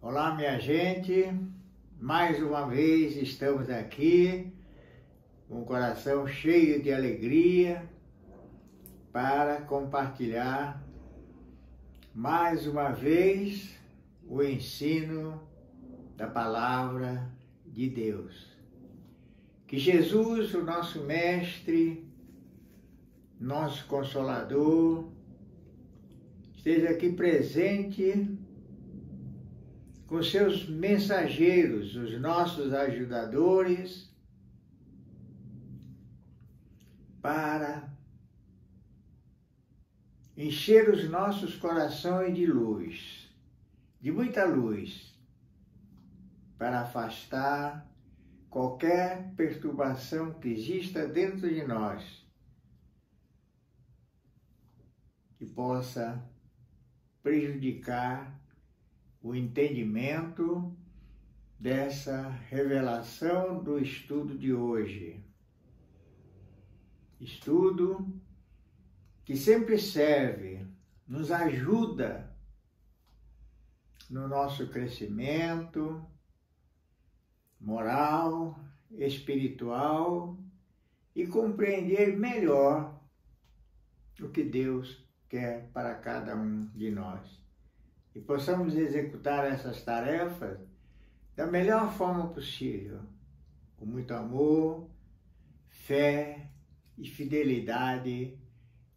Olá, minha gente, mais uma vez estamos aqui com o coração cheio de alegria para compartilhar mais uma vez o ensino da Palavra de Deus. Que Jesus, o nosso Mestre, nosso Consolador, esteja aqui presente com seus mensageiros, os nossos ajudadores, para encher os nossos corações de luz, de muita luz, para afastar qualquer perturbação que exista dentro de nós, que possa prejudicar o entendimento dessa revelação do estudo de hoje. Estudo que sempre serve, nos ajuda no nosso crescimento moral, espiritual e compreender melhor o que Deus quer para cada um de nós. E possamos executar essas tarefas da melhor forma possível, com muito amor, fé e fidelidade,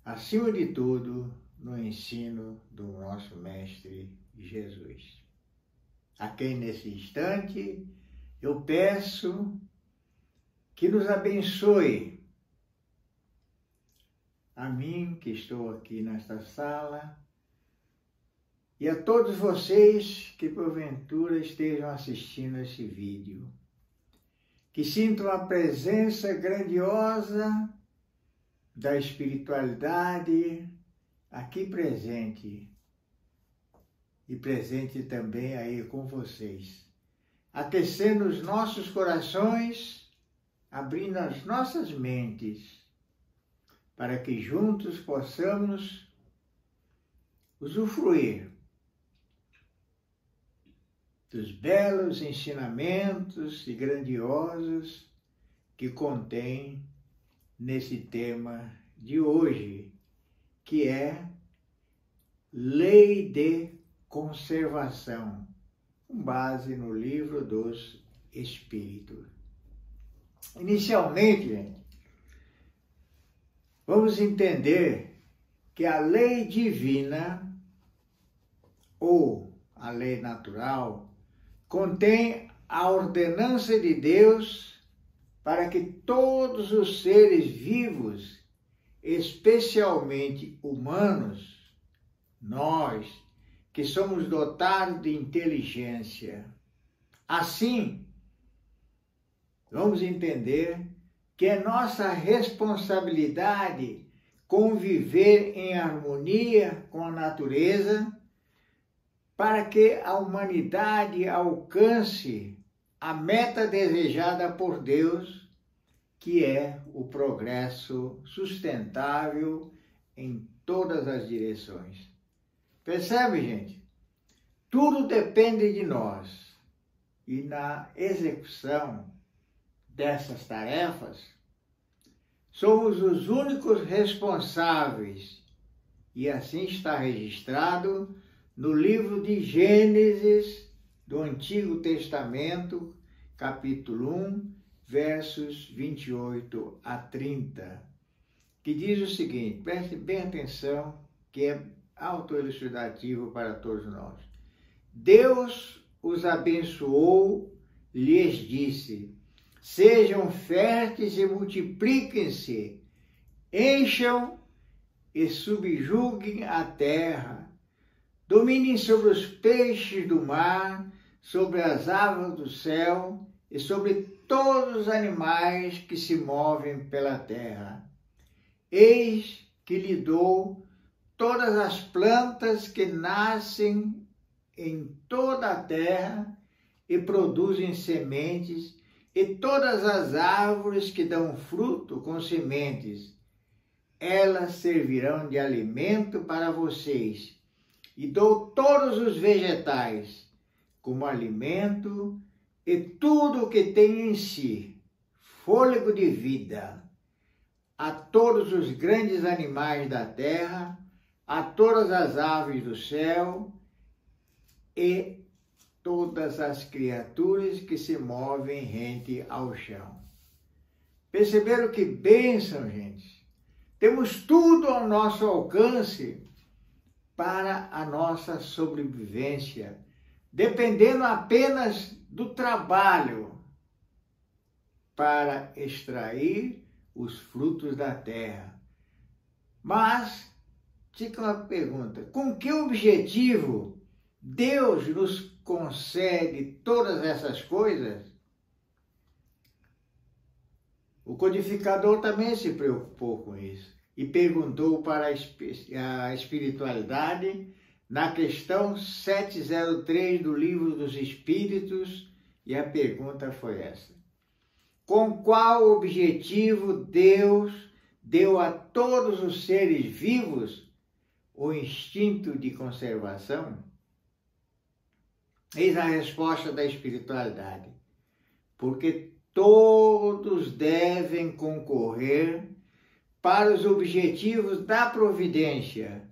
acima de tudo, no ensino do nosso Mestre Jesus. A quem nesse instante eu peço que nos abençoe, a mim que estou aqui nesta sala, e a todos vocês que porventura estejam assistindo esse vídeo, que sintam a presença grandiosa da espiritualidade aqui presente e presente também aí com vocês, aquecendo os nossos corações, abrindo as nossas mentes, para que juntos possamos usufruir dos belos ensinamentos e grandiosos que contém nesse tema de hoje, que é Lei de Conservação, com base no Livro dos Espíritos. Inicialmente, gente, vamos entender que a lei divina ou a lei natural contém a ordenança de Deus para que todos os seres vivos, especialmente humanos, nós que somos dotados de inteligência, assim, vamos entender que é nossa responsabilidade conviver em harmonia com a natureza, para que a humanidade alcance a meta desejada por Deus, que é o progresso sustentável em todas as direções. Percebe, gente? Tudo depende de nós. E na execução dessas tarefas, somos os únicos responsáveis. E assim está registrado no livro de Gênesis, do Antigo Testamento, capítulo 1, versos 28 a 30, que diz o seguinte, preste bem atenção, que é autoelucidativo para todos nós. Deus os abençoou, lhes disse, sejam férteis e multipliquem-se, encham e subjuguem a terra, dominem sobre os peixes do mar, sobre as aves do céu e sobre todos os animais que se movem pela terra. Eis que lhe dou todas as plantas que nascem em toda a terra e produzem sementes, e todas as árvores que dão fruto com sementes. Elas servirão de alimento para vocês. E dou todos os vegetais, como alimento e tudo o que tem em si fôlego de vida, a todos os grandes animais da terra, a todas as aves do céu e todas as criaturas que se movem rente ao chão. Perceberam que bênção, gente? Temos tudo ao nosso alcance para a nossa sobrevivência, dependendo apenas do trabalho para extrair os frutos da terra. Mas, fica uma pergunta, com que objetivo Deus nos concede todas essas coisas? O codificador também se preocupou com isso e perguntou para a espiritualidade na questão 703 do Livro dos Espíritos, e a pergunta foi essa: com qual objetivo Deus deu a todos os seres vivos o instinto de conservação? Eis a resposta da espiritualidade: porque todos devem concorrer para os objetivos da providência,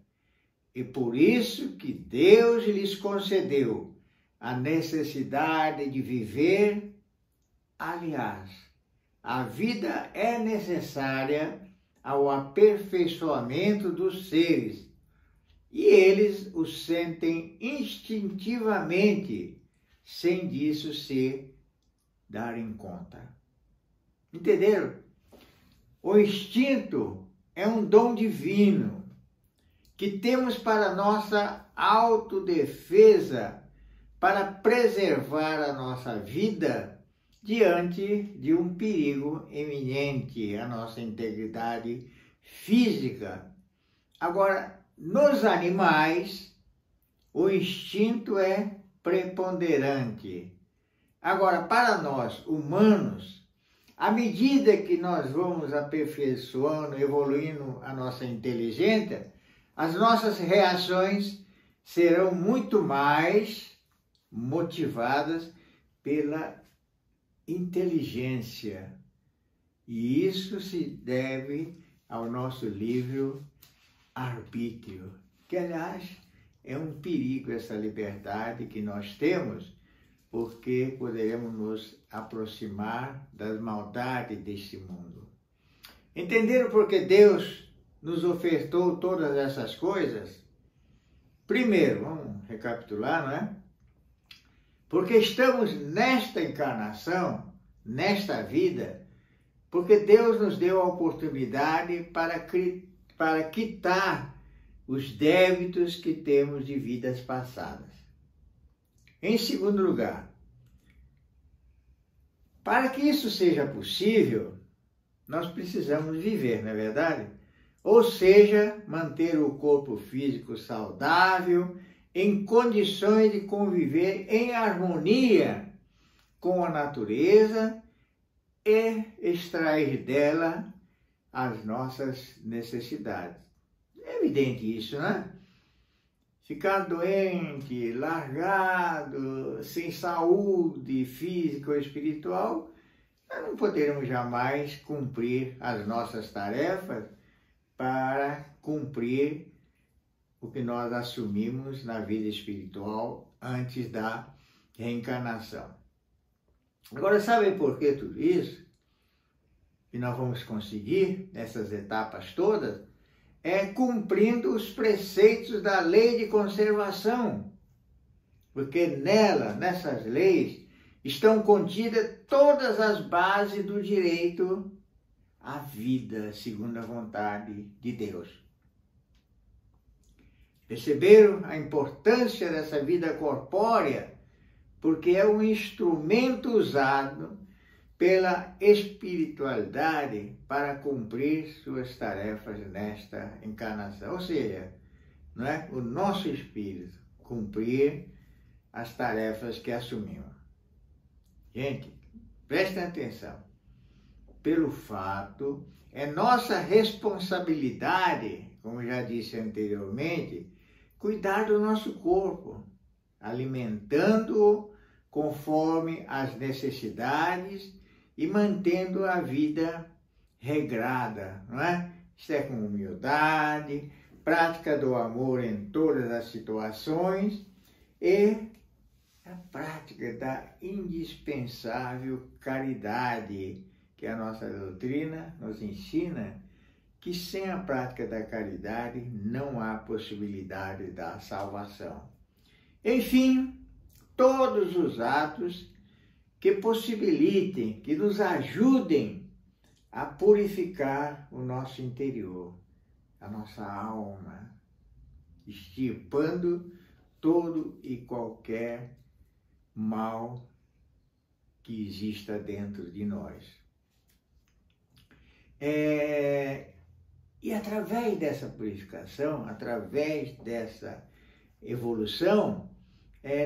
e por isso que Deus lhes concedeu a necessidade de viver. Aliás, a vida é necessária ao aperfeiçoamento dos seres, e eles o sentem instintivamente, sem disso se darem conta. Entenderam? O instinto é um dom divino que temos para nossa autodefesa, para preservar a nossa vida diante de um perigo iminente à nossa integridade física. Agora, nos animais, o instinto é preponderante. Agora, para nós, humanos, à medida que nós vamos aperfeiçoando, evoluindo a nossa inteligência, as nossas reações serão muito mais motivadas pela inteligência. E isso se deve ao nosso livre-arbítrio, que, aliás, é um perigo essa liberdade que nós temos, porque poderemos nos aproximar das maldades deste mundo. Entenderam por que Deus nos ofertou todas essas coisas? Primeiro, vamos recapitular, não é? Porque estamos nesta encarnação, nesta vida, porque Deus nos deu a oportunidade para quitar os débitos que temos de vidas passadas. Em segundo lugar, para que isso seja possível, nós precisamos viver, não é verdade? Ou seja, manter o corpo físico saudável, em condições de conviver em harmonia com a natureza e extrair dela as nossas necessidades. É evidente isso, né? Ficar doente, largado, sem saúde física ou espiritual, nós não poderemos jamais cumprir as nossas tarefas para cumprir o que nós assumimos na vida espiritual antes da reencarnação. Agora, sabe por que tudo isso? E nós vamos conseguir nessas etapas todas? É cumprindo os preceitos da lei de conservação, porque nessas leis, estão contidas todas as bases do direito à vida segundo a vontade de Deus. Perceberam a importância dessa vida corpórea? Porque é um instrumento usado pela espiritualidade para cumprir suas tarefas nesta encarnação. Ou seja, não é? O nosso espírito cumprir as tarefas que assumimos. Gente, prestem atenção. Pelo fato, é nossa responsabilidade, como já disse anteriormente, cuidar do nosso corpo. alimentando-o conforme as necessidades e mantendo a vida regrada, não é? Isto é com humildade, prática do amor em todas as situações e a prática da indispensável caridade, que a nossa doutrina nos ensina que sem a prática da caridade não há possibilidade da salvação. Enfim, todos os atos que possibilitem, que nos ajudem a purificar o nosso interior, a nossa alma, extirpando todo e qualquer mal que exista dentro de nós. E através dessa purificação, através dessa evolução,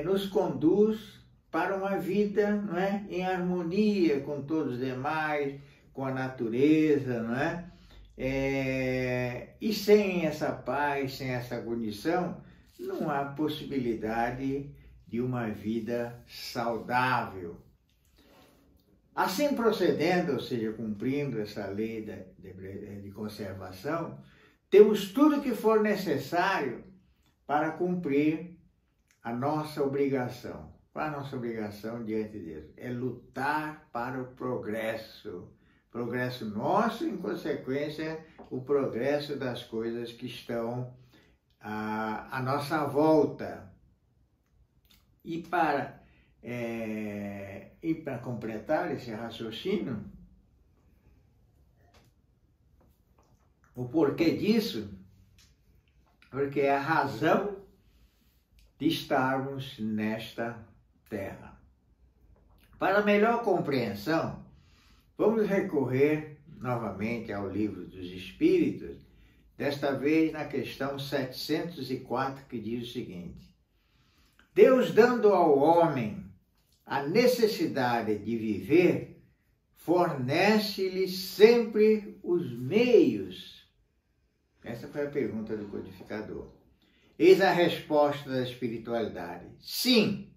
nos conduz para uma vida, não é, em harmonia com todos os demais, com a natureza, não é? E sem essa paz, sem essa condição, não há possibilidade de uma vida saudável. Assim procedendo, ou seja, cumprindo essa lei de conservação, temos tudo que for necessário para cumprir a nossa obrigação. Qual é a nossa obrigação diante de Deus? É lutar para o progresso. Progresso nosso, em consequência, o progresso das coisas que estão à nossa volta. E para completar esse raciocínio, o porquê disso, porque é a razão de estarmos nesta terra. Para melhor compreensão, vamos recorrer novamente ao Livro dos Espíritos, desta vez na questão 704, que diz o seguinte: Deus, dando ao homem a necessidade de viver, fornece-lhe sempre os meios. Essa foi a pergunta do codificador. Eis a resposta da espiritualidade: sim.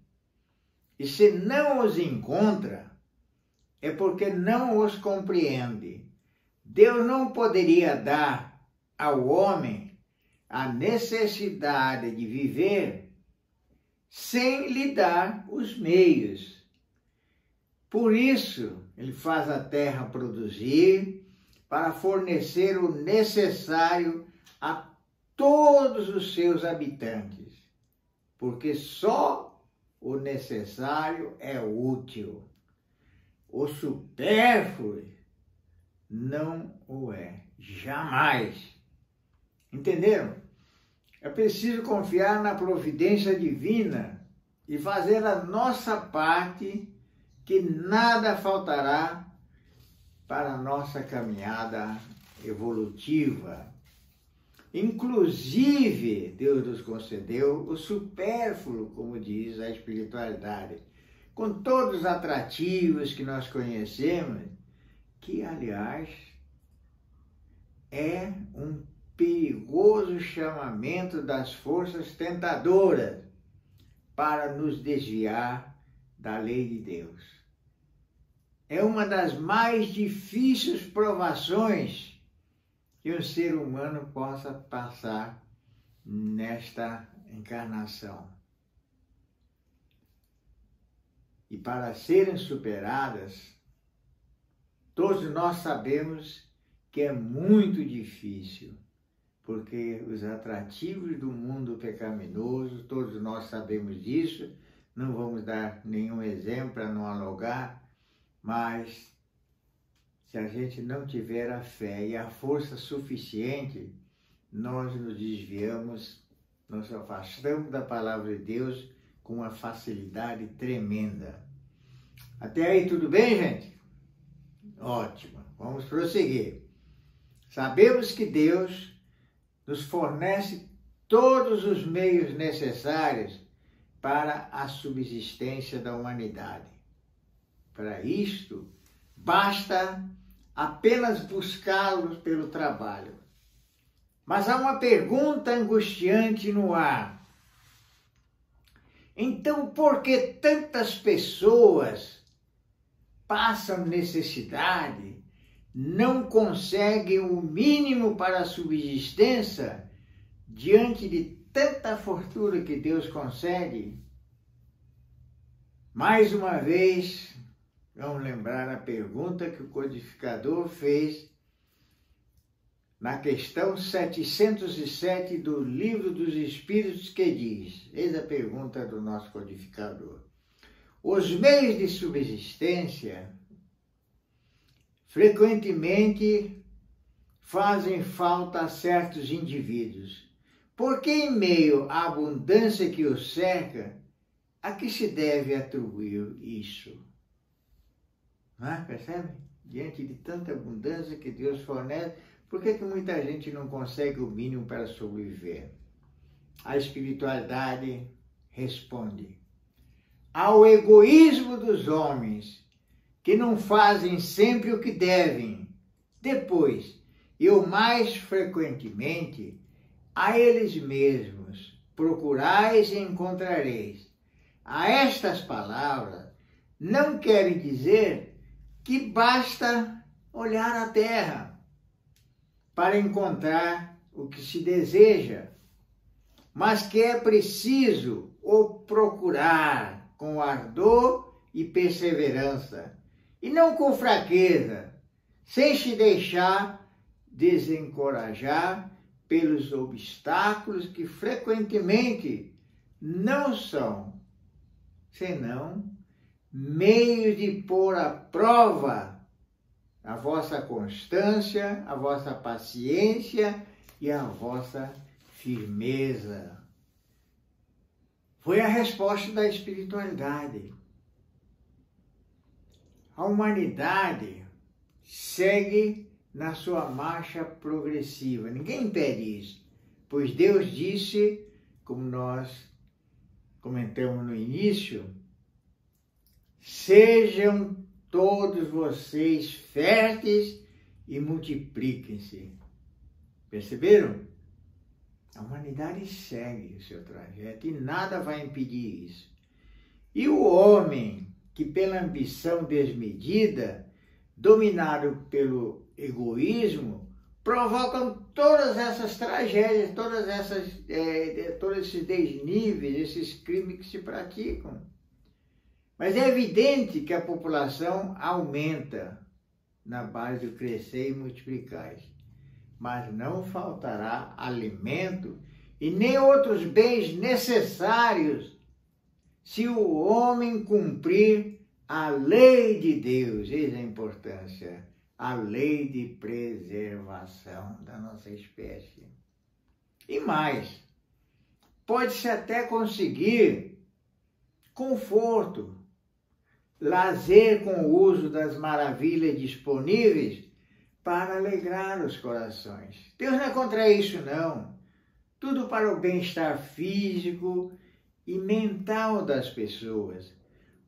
E se não os encontra, é porque não os compreende. Deus não poderia dar ao homem a necessidade de viver sem lhe dar os meios. Por isso, ele faz a terra produzir para fornecer o necessário a todos os seus habitantes, porque só o necessário é útil. O supérfluo não o é, jamais. Entenderam? É preciso confiar na providência divina e fazer a nossa parte, que nada faltará para a nossa caminhada evolutiva. Inclusive, Deus nos concedeu o supérfluo, como diz a espiritualidade, com todos os atrativos que nós conhecemos, que, aliás, é um perigoso chamamento das forças tentadoras para nos desviar da lei de Deus. É uma das mais difíceis provações que um ser humano possa passar nesta encarnação. E para serem superadas, todos nós sabemos que é muito difícil, porque os atrativos do mundo pecaminoso, todos nós sabemos disso, não vamos dar nenhum exemplo para não alugar, mas se a gente não tiver a fé e a força suficiente, nós nos desviamos, nos afastamos da palavra de Deus com uma facilidade tremenda. Até aí tudo bem, gente? Ótimo, vamos prosseguir. Sabemos que Deus nos fornece todos os meios necessários para a subsistência da humanidade. Para isto, basta apenas buscá-los pelo trabalho. Mas há uma pergunta angustiante no ar. Então, por que tantas pessoas passam necessidade, não conseguem o mínimo para a subsistência diante de tanta fortuna que Deus concede? Mais uma vez, vamos lembrar a pergunta que o codificador fez na questão 707 do Livro dos Espíritos, que diz, eis a pergunta do nosso codificador: os meios de subsistência frequentemente fazem falta a certos indivíduos, porque em meio à abundância que os cerca, a que se deve atribuir isso? Percebe? Diante de tanta abundância que Deus fornece, por que muita gente não consegue o mínimo para sobreviver? A espiritualidade responde ao egoísmo dos homens, que não fazem sempre o que devem. Depois, e o mais frequentemente, a eles mesmos procurais e encontrareis. A estas palavras não querem dizer que basta olhar a terra para encontrar o que se deseja, mas que é preciso o procurar com ardor e perseverança, e não com fraqueza, sem se deixar desencorajar pelos obstáculos que frequentemente não são senão meios de pôr à prova a vossa constância, a vossa paciência e a vossa firmeza. Foi a resposta da espiritualidade. A humanidade segue na sua marcha progressiva. Ninguém impede isso, pois Deus disse, como nós comentamos no início, sejam todos vocês férteis e multipliquem-se. Perceberam? A humanidade segue o seu trajeto e nada vai impedir isso. E o homem que pela ambição desmedida, dominado pelo egoísmo, provocam todas essas tragédias, todos esses desníveis, esses crimes que se praticam. Mas é evidente que a população aumenta na base do crescer e multiplicar. Mas não faltará alimento e nem outros bens necessários se o homem cumprir a lei de Deus. Eis a importância, a lei de preservação da nossa espécie. E mais, pode-se até conseguir conforto, lazer com o uso das maravilhas disponíveis para alegrar os corações. Deus não é contra isso, não. Tudo para o bem-estar físico e mental das pessoas,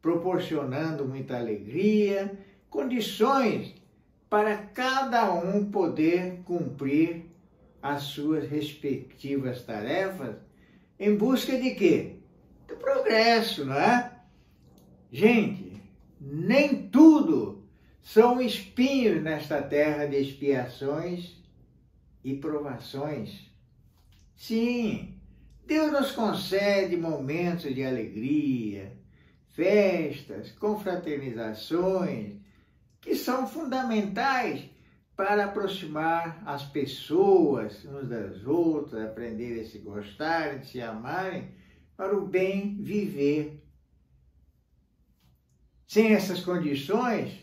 proporcionando muita alegria, condições para cada um poder cumprir as suas respectivas tarefas em busca de quê? Do progresso, não é? Gente, nem tudo são espinhos nesta terra de expiações e provações. Sim, Deus nos concede momentos de alegria, festas, confraternizações, que são fundamentais para aproximar as pessoas umas das outras, aprenderem a se gostarem, se amarem, para o bem viver. Sem essas condições,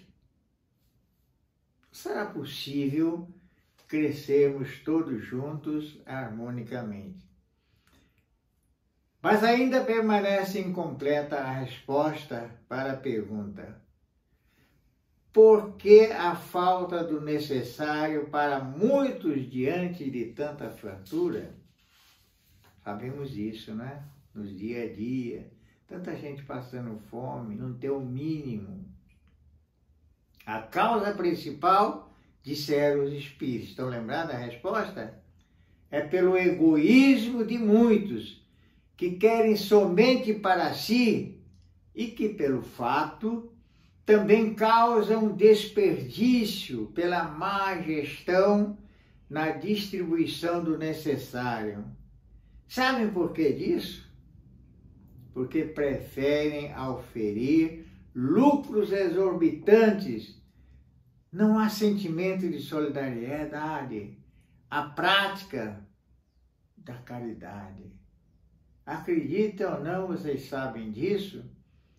será possível crescermos todos juntos harmonicamente. Mas ainda permanece incompleta a resposta para a pergunta: por que a falta do necessário para muitos diante de tanta fartura? Sabemos isso, né? Nos dia a dia, tanta gente passando fome, não tem o mínimo. A causa principal, disseram os espíritos, estão lembrados da resposta? É pelo egoísmo de muitos, que querem somente para si e que, pelo fato, também causam desperdício pela má gestão na distribuição do necessário. Sabem por que disso? Porque preferem auferir lucros exorbitantes. Não há sentimento de solidariedade, a prática da caridade. Acreditam ou não, vocês sabem disso,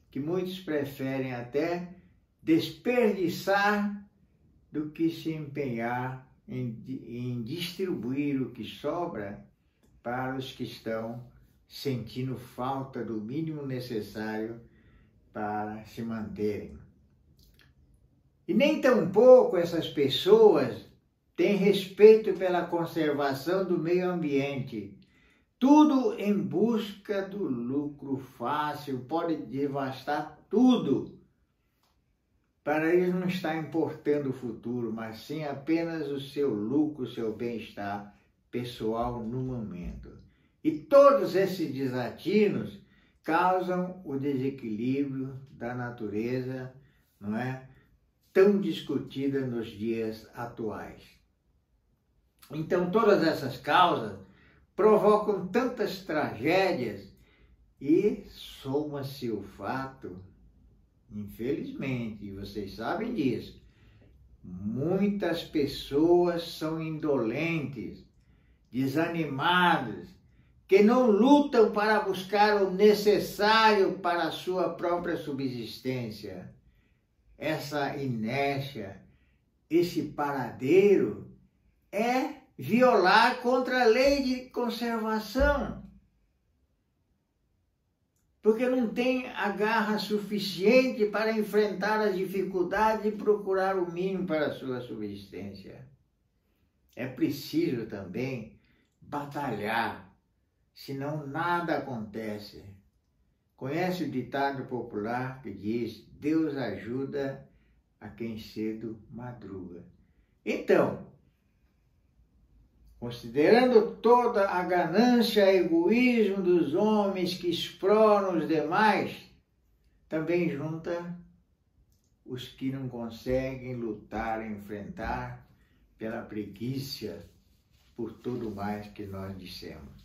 que muitos preferem até desperdiçar do que se empenhar em distribuir o que sobra para os que estão sentindo falta do mínimo necessário para se manterem. E nem tampouco essas pessoas têm respeito pela conservação do meio ambiente. Tudo em busca do lucro fácil, pode devastar tudo. Para eles não está importando o futuro, mas sim apenas o seu lucro, o seu bem-estar pessoal no momento. E todos esses desatinos causam o desequilíbrio da natureza, não é? Tão discutida nos dias atuais. Então, todas essas causas provocam tantas tragédias e soma-se o fato, infelizmente, e vocês sabem disso, muitas pessoas são indolentes, desanimadas, que não lutam para buscar o necessário para a sua própria subsistência. Essa inércia, esse paradeiro é violar contra a lei de conservação, porque não tem a garra suficiente para enfrentar as dificuldades e procurar o mínimo para a sua subsistência. É preciso também batalhar, senão nada acontece. Conhece o ditado popular que diz: Deus ajuda a quem cedo madruga. Então, considerando toda a ganância e egoísmo dos homens que exploram os demais, também junta os que não conseguem lutar, enfrentar pela preguiça, por tudo mais que nós dissemos.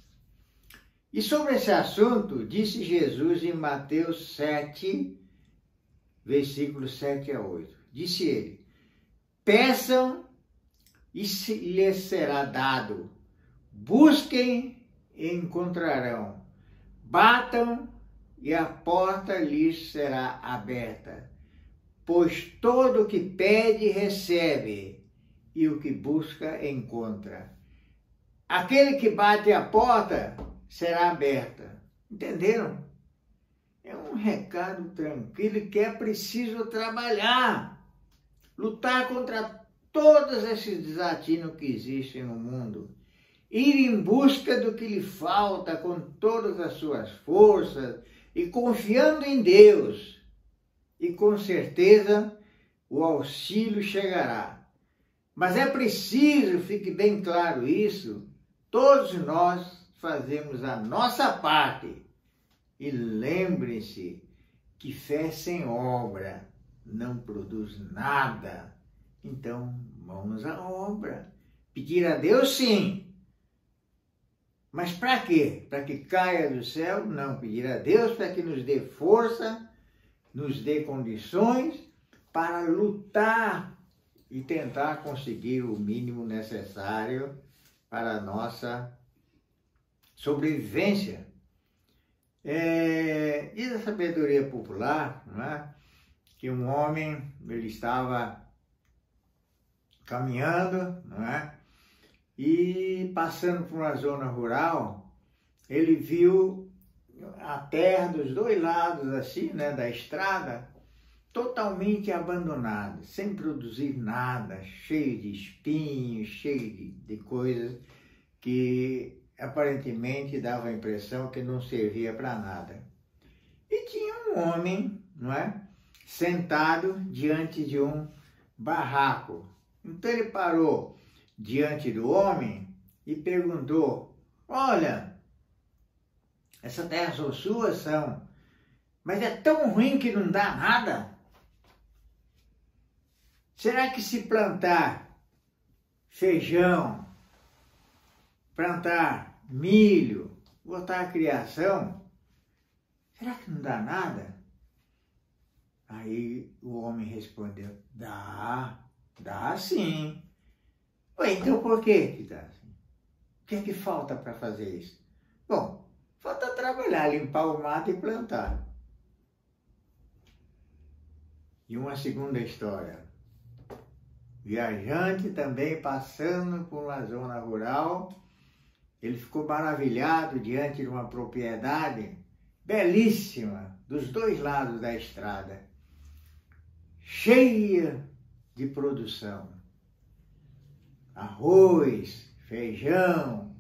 E sobre esse assunto, disse Jesus em Mateus 7, versículos 7 a 8. Disse ele: peçam e lhes será dado, busquem e encontrarão, batam e a porta lhes será aberta. Pois todo o que pede recebe, e o que busca encontra. Aquele que bate a porta será aberta. Entenderam? É um recado tranquilo que é preciso trabalhar, lutar contra todos esses desatinos que existem no mundo, ir em busca do que lhe falta com todas as suas forças e confiando em Deus. E com certeza o auxílio chegará. Mas é preciso, fique bem claro isso, todos nós fazemos a nossa parte. E lembre-se que fé sem obra não produz nada. Então, vamos à obra. Pedir a Deus, sim. Mas para quê? Para que caia do céu? Não. Pedir a Deus para que nos dê força, nos dê condições para lutar e tentar conseguir o mínimo necessário para a nossa sobrevivência. Diz a sabedoria popular, não é? Que um homem, ele estava caminhando, não é? E passando por uma zona rural, ele viu a terra dos dois lados, assim, né, da estrada, totalmente abandonada, sem produzir nada, cheio de espinhos, cheio de coisas que aparentemente dava a impressão que não servia para nada. E tinha um homem, não é, sentado diante de um barraco. Então ele parou diante do homem e perguntou: olha, Essa terra são suas, são. Mas é tão ruim que não dá nada. Será que se plantar feijão, plantar milho, botar a criação, será que não dá nada? Aí o homem respondeu, dá sim. Ué, então por que dá assim? O que é que falta para fazer isso? Bom, falta trabalhar, limpar o mato e plantar. E uma segunda história. Viajante também passando por uma zona rural, ele ficou maravilhado diante de uma propriedade belíssima, dos dois lados da estrada, cheia de produção. Arroz, feijão,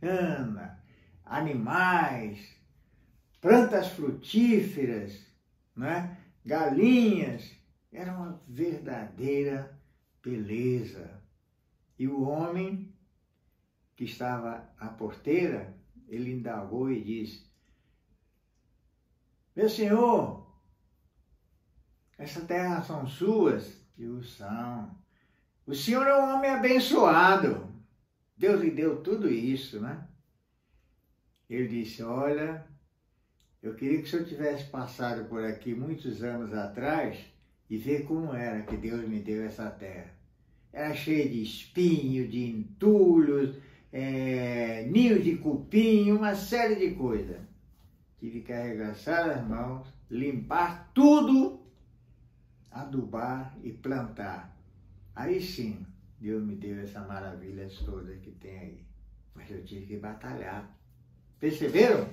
cana, animais, plantas frutíferas, né? Galinhas, era uma verdadeira beleza. E o homem que estava à porteira, ele indagou e disse, meu senhor, essa terra são suas? Eu são. O senhor é um homem abençoado. Deus lhe deu tudo isso, né? Ele disse, olha, eu queria que o senhor tivesse passado por aqui muitos anos atrás e ver como era que Deus me deu essa terra. Era cheia de espinho, de entulhos, ninho de cupim, uma série de coisas. Tive que arregaçar as mãos, limpar tudo, adubar e plantar. Aí sim, Deus me deu essa maravilha toda que tem aí. Mas eu tive que batalhar. Perceberam?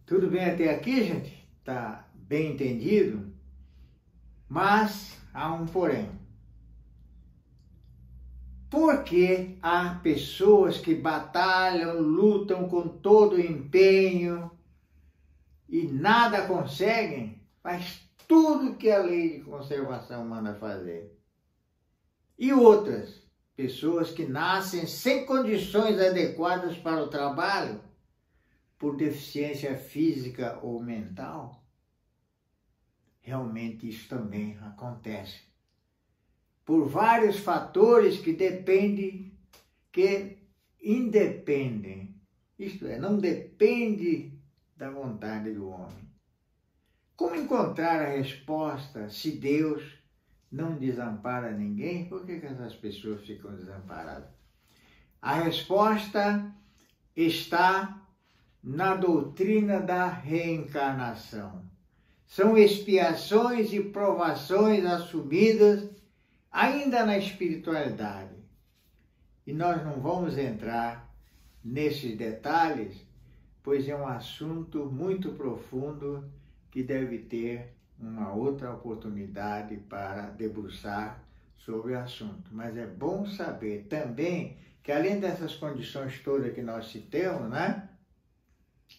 Tudo bem até aqui, gente? Tá bem entendido? Mas há um porém. Porque há pessoas que batalham, lutam com todo o empenho e nada conseguem, faz tudo que a lei de conservação manda fazer. E outras pessoas que nascem sem condições adequadas para o trabalho, por deficiência física ou mental, realmente isso também acontece. Por vários fatores que independem, isto é, não depende da vontade do homem. Como encontrar a resposta se Deus não desampara ninguém? Por que essas pessoas ficam desamparadas? A resposta está na doutrina da reencarnação. São expiações e provações assumidas ainda na espiritualidade. E nós não vamos entrar nesses detalhes, pois é um assunto muito profundo que deve ter uma outra oportunidade para debruçar sobre o assunto. Mas é bom saber também que além dessas condições todas que nós citamos, né,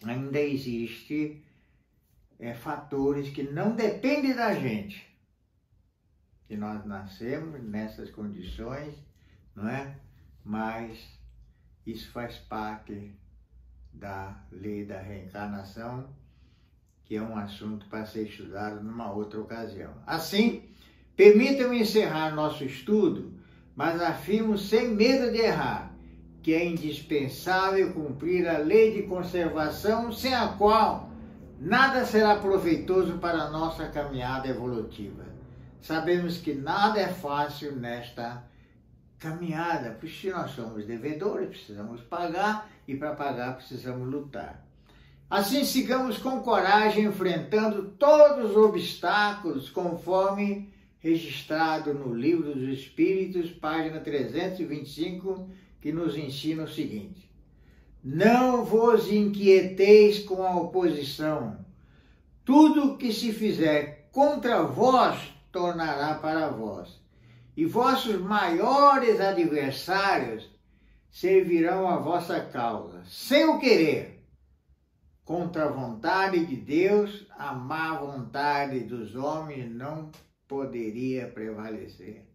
ainda existe fatores que não dependem da gente. Que nós nascemos nessas condições, não é? Mas isso faz parte da lei da reencarnação, que é um assunto para ser estudado numa outra ocasião. Assim, permitam-me encerrar nosso estudo, mas afirmo sem medo de errar, que é indispensável cumprir a lei de conservação, sem a qual nada será proveitoso para a nossa caminhada evolutiva. Sabemos que nada é fácil nesta caminhada, porque nós somos devedores, precisamos pagar, e para pagar precisamos lutar. Assim, sigamos com coragem, enfrentando todos os obstáculos, conforme registrado no Livro dos Espíritos, página 325, que nos ensina o seguinte: não vos inquieteis com a oposição. Tudo que se fizer contra vós, tornará para vós. E vossos maiores adversários servirão a vossa causa, sem o querer. Contra a vontade de Deus, a má vontade dos homens não poderia prevalecer.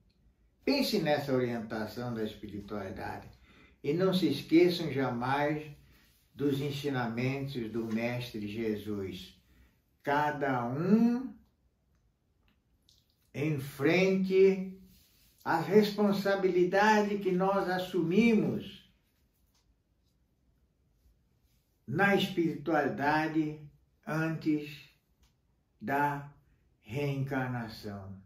Pense nessa orientação da espiritualidade. e não se esqueçam jamais dos ensinamentos do Mestre Jesus. Cada um enfrente a responsabilidade que nós assumimos na espiritualidade antes da reencarnação.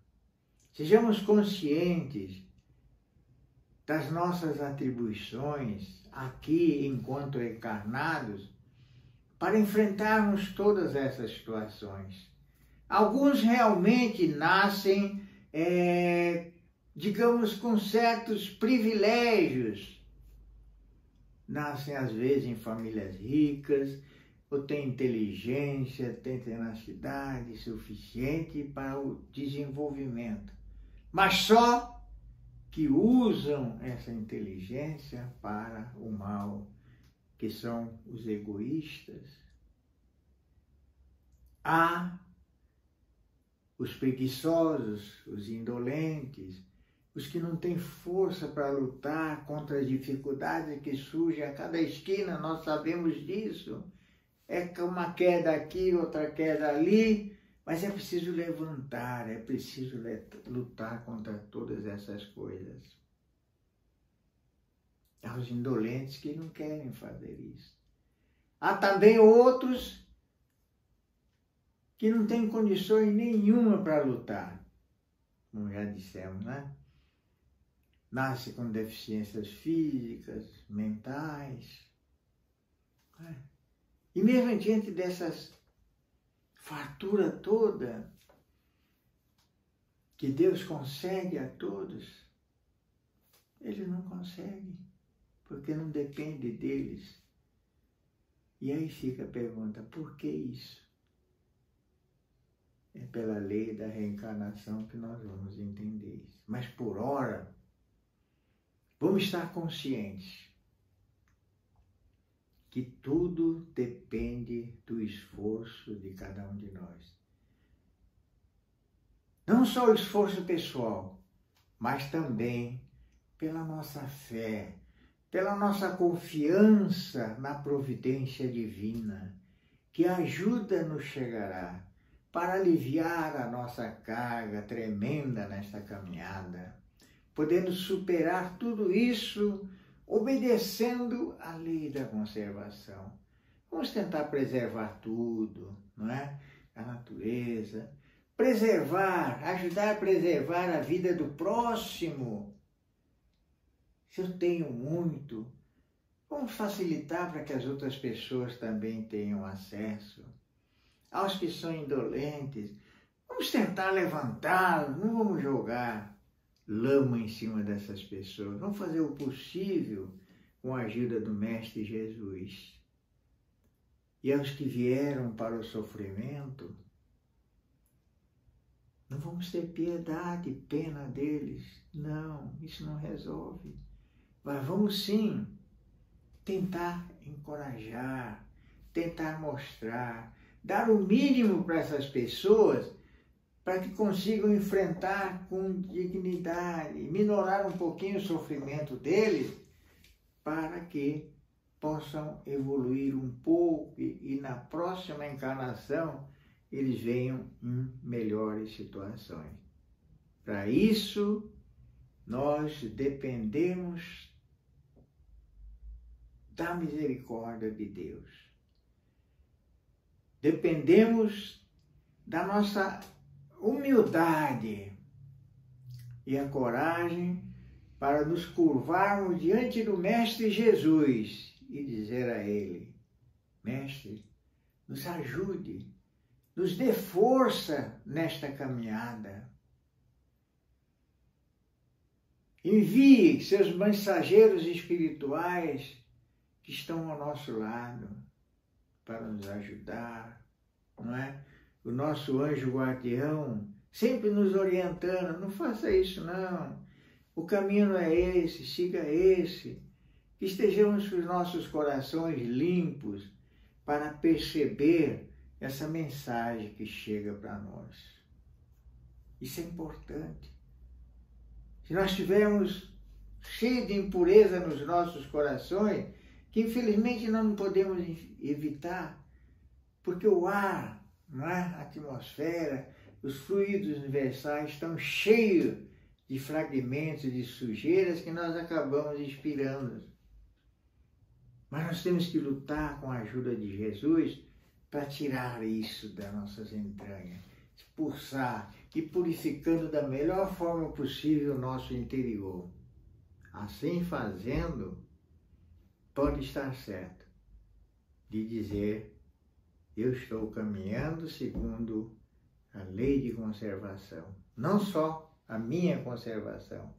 Sejamos conscientes das nossas atribuições aqui enquanto encarnados para enfrentarmos todas essas situações. Alguns realmente nascem, digamos, com certos privilégios. Nascem às vezes em famílias ricas, ou têm inteligência, têm tenacidade suficiente para o desenvolvimento. Mas só que usam essa inteligência para o mal, que são os egoístas. Há os preguiçosos, os indolentes, os que não têm força para lutar contra as dificuldades que surgem a cada esquina, nós sabemos disso. É uma queda aqui, outra queda ali, mas é preciso levantar, é preciso lutar contra todas essas coisas. Há os indolentes que não querem fazer isso. Há também outros que não têm condições nenhuma para lutar, como já dissemos, né? Nasce com deficiências físicas, mentais. E mesmo diante dessas fartura toda que Deus concede a todos, eles não conseguem, porque não depende deles. E aí fica a pergunta, por que isso? É pela lei da reencarnação que nós vamos entender isso. Mas por ora, vamos estar conscientes que tudo depende do esforço de cada um de nós. Não só o esforço pessoal, mas também pela nossa fé, pela nossa confiança na providência divina, que ajuda nos chegará para aliviar a nossa carga tremenda nesta caminhada, podendo superar tudo isso obedecendo à lei da conservação. Vamos tentar preservar tudo, não é? A natureza, preservar, ajudar a preservar a vida do próximo. Se eu tenho muito, vamos facilitar para que as outras pessoas também tenham acesso. Aos que são indolentes, vamos tentar levantá-los, não vamos jogar lama em cima dessas pessoas. Vamos fazer o possível com a ajuda do Mestre Jesus. E aos que vieram para o sofrimento, não vamos ter piedade, pena deles. Não, isso não resolve. Mas vamos sim tentar encorajar, tentar mostrar, dar o mínimo para essas pessoas, para que consigam enfrentar com dignidade, minorar um pouquinho o sofrimento deles, para que possam evoluir um pouco e na próxima encarnação eles venham em melhores situações. Para isso, nós dependemos da misericórdia de Deus. Dependemos da nossa humildade e a coragem para nos curvarmos diante do Mestre Jesus e dizer a Ele: Mestre, nos ajude, nos dê força nesta caminhada. Envie seus mensageiros espirituais que estão ao nosso lado para nos ajudar, não é? O nosso anjo guardião sempre nos orientando, não faça isso não, o caminho não é esse, siga esse. Que estejamos com os nossos corações limpos para perceber essa mensagem que chega para nós. Isso é importante. Se nós tivermos cheio de impureza nos nossos corações, que infelizmente nós não podemos evitar, porque o ar, a atmosfera, os fluidos universais estão cheios de fragmentos, de sujeiras que nós acabamos expirando. Mas nós temos que lutar com a ajuda de Jesus para tirar isso das nossas entranhas, expulsar e purificando da melhor forma possível o nosso interior. Assim fazendo, pode estar certo de dizer: eu estou caminhando segundo a lei de conservação. Não só a minha conservação,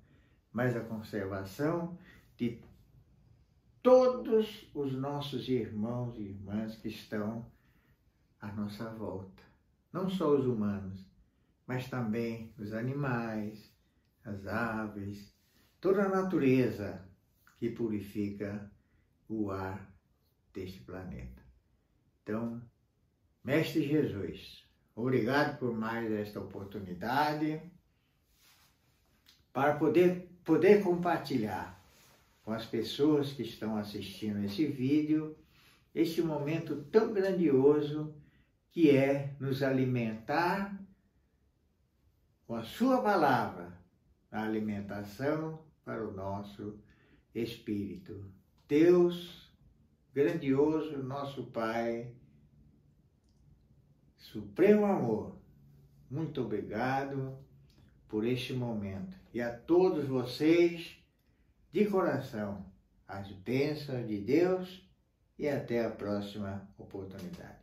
mas a conservação de todos os nossos irmãos e irmãs que estão à nossa volta. Não só os humanos, mas também os animais, as aves, toda a natureza que purifica o ar deste planeta. Então, Mestre Jesus, obrigado por mais esta oportunidade para poder compartilhar com as pessoas que estão assistindo esse vídeo, este momento tão grandioso que é nos alimentar com a sua palavra, a alimentação para o nosso espírito. Deus grandioso, nosso Pai, supremo amor, muito obrigado por este momento. E a todos vocês, de coração, as bênçãos de Deus e até a próxima oportunidade.